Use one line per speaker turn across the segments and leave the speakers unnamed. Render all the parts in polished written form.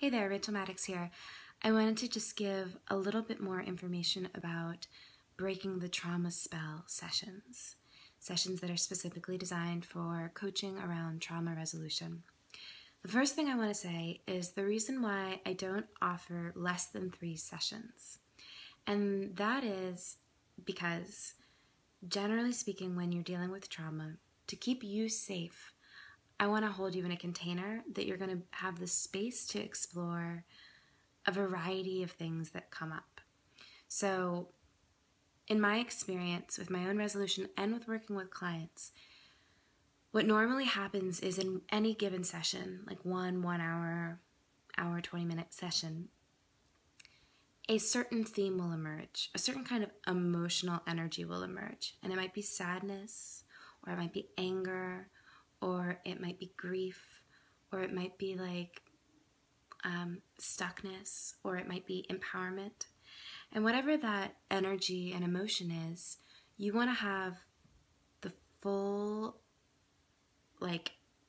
Hey there, Rachael Maddox here. I wanted to just give a little bit more information about breaking the trauma spell sessions that are specifically designed for coaching around trauma resolution. The first thing I want to say is the reason why I don't offer less than 3 sessions. And that is because, generally speaking, when you're dealing with trauma, to keep you safe, I want to hold you in a container that you're going to have the space to explore a variety of things that come up. So, in my experience with my own resolution and with working with clients, what normally happens is in any given session, like one hour, 20-minute session, a certain theme will emerge, a certain kind of emotional energy will emerge. And it might be sadness, or it might be anger, or it might be grief, or it might be like stuckness, or it might be empowerment. And whatever that energy and emotion is, you want to have the full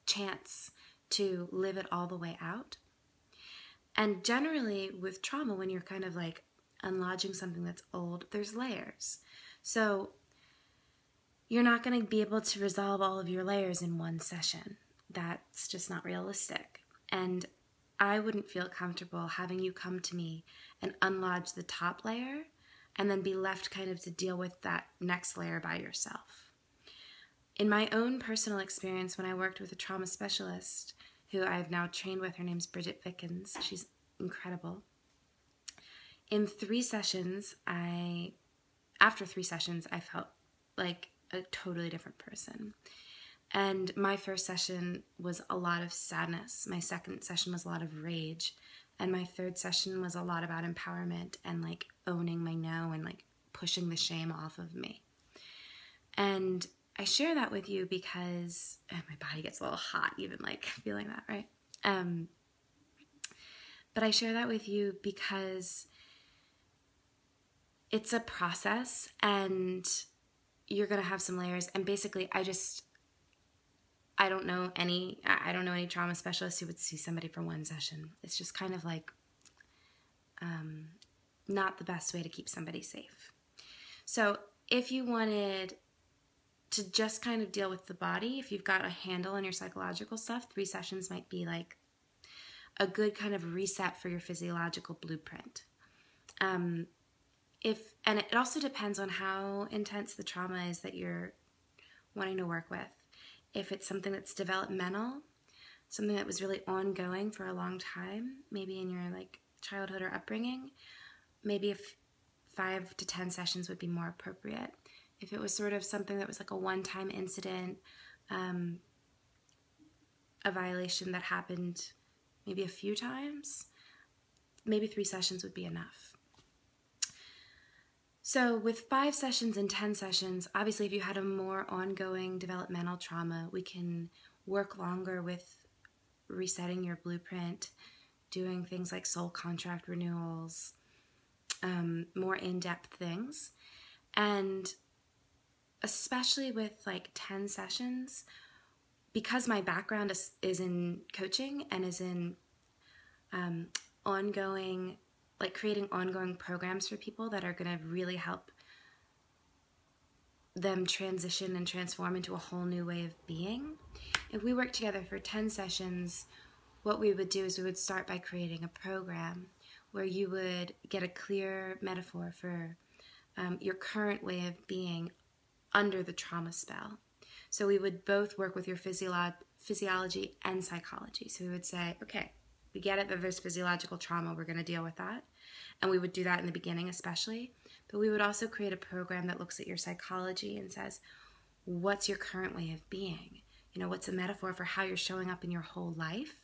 chance to live it all the way out. And generally with trauma, when you're kind of unlodging something that's old, there's layers. So you're not going to be able to resolve all of your layers in one session. That's just not realistic. And I wouldn't feel comfortable having you come to me and unlodge the top layer and then be left kind of to deal with that next layer by yourself. In my own personal experience, when I worked with a trauma specialist who I've now trained with, her name's Bridget Vickens, she's incredible. In 3 sessions, after 3 sessions, I felt like a totally different person. And my first session was a lot of sadness. My second session was a lot of rage. And my third session was a lot about empowerment and owning my no and pushing the shame off of me. And I share that with you because my body gets a little hot even feeling that, right? But I share that with you because it's a process and you're going to have some layers. And basically I don't know any trauma specialist who would see somebody for 1 session. It's just kind of not the best way to keep somebody safe. So if you wanted to just kind of deal with the body, if you've got a handle on your psychological stuff, 3 sessions might be a good kind of reset for your physiological blueprint. And it also depends on how intense the trauma is that you're wanting to work with. If it's something that's developmental, something that was really ongoing for a long time, maybe in your childhood or upbringing, maybe if 5 to 10 sessions would be more appropriate. If it was sort of something that was a one-time incident, a violation that happened maybe a few times, maybe 3 sessions would be enough. So with 5 sessions and 10 sessions, obviously if you had a more ongoing developmental trauma, we can work longer with resetting your blueprint, doing things like soul contract renewals, more in-depth things. And especially with 10 sessions, because my background is in coaching and is in ongoing, creating ongoing programs for people that are going to really help them transition and transform into a whole new way of being. If we work together for 10 sessions, what we would do is we would start by creating a program where you would get a clear metaphor for your current way of being under the trauma spell. So we would both work with your physiology and psychology. So we would say, okay, we get it that there's physiological trauma, we're going to deal with that. And we would do that in the beginning especially. But we would also create a program that looks at your psychology and says, what's your current way of being? What's a metaphor for how you're showing up in your whole life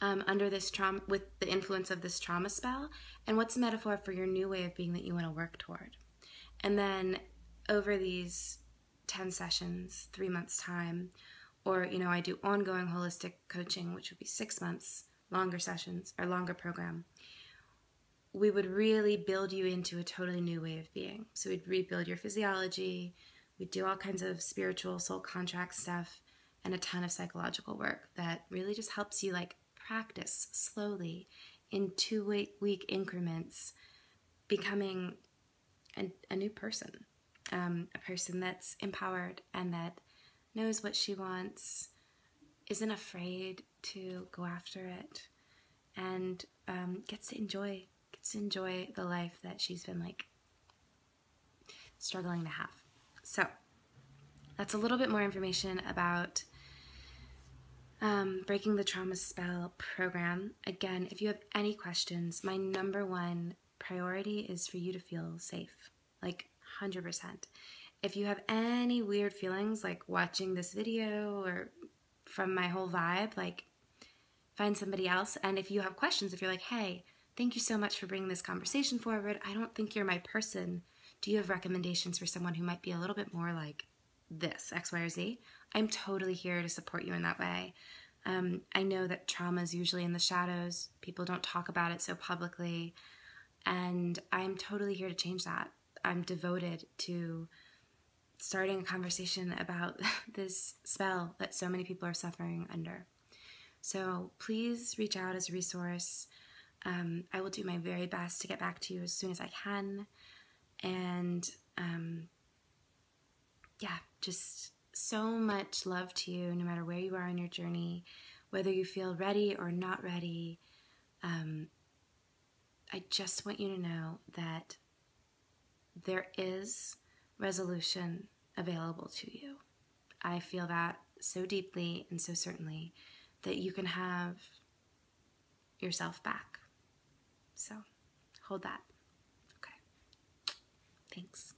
under this trauma, with the influence of this trauma spell? And what's a metaphor for your new way of being that you want to work toward? And then over these 10 sessions, 3 months time, or, I do ongoing holistic coaching, which would be 6 months, longer sessions, or longer program. We would really build you into a totally new way of being. So we'd rebuild your physiology, we'd do all kinds of spiritual soul contract stuff, and a ton of psychological work that really just helps you practice slowly in 2-week increments becoming a new person, a person that's empowered and that knows what she wants, isn't afraid to go after it, and gets to enjoy the life that she's been like struggling to have. So that's a little bit more information about Breaking the Trauma Spell program. Again, if you have any questions, my number one priority is for you to feel safe, like 100%. If you have any weird feelings like watching this video or from my whole vibe, like find somebody else. And if you have questions, if you're like, hey, thank you so much for bringing this conversation forward, I don't think you're my person. Do you have recommendations for someone who might be a little bit more like this, X, Y, or Z? I'm totally here to support you in that way. I know that trauma is usually in the shadows. People don't talk about it so publicly. And I'm totally here to change that. I'm devoted to starting a conversation about this spell that so many people are suffering under. So please reach out as a resource. I will do my very best to get back to you as soon as I can. And just so much love to you no matter where you are on your journey, whether you feel ready or not ready. I just want you to know that there is resolution available to you. I feel that so deeply and so certainly that you can have yourself back. So hold that. Okay. Thanks.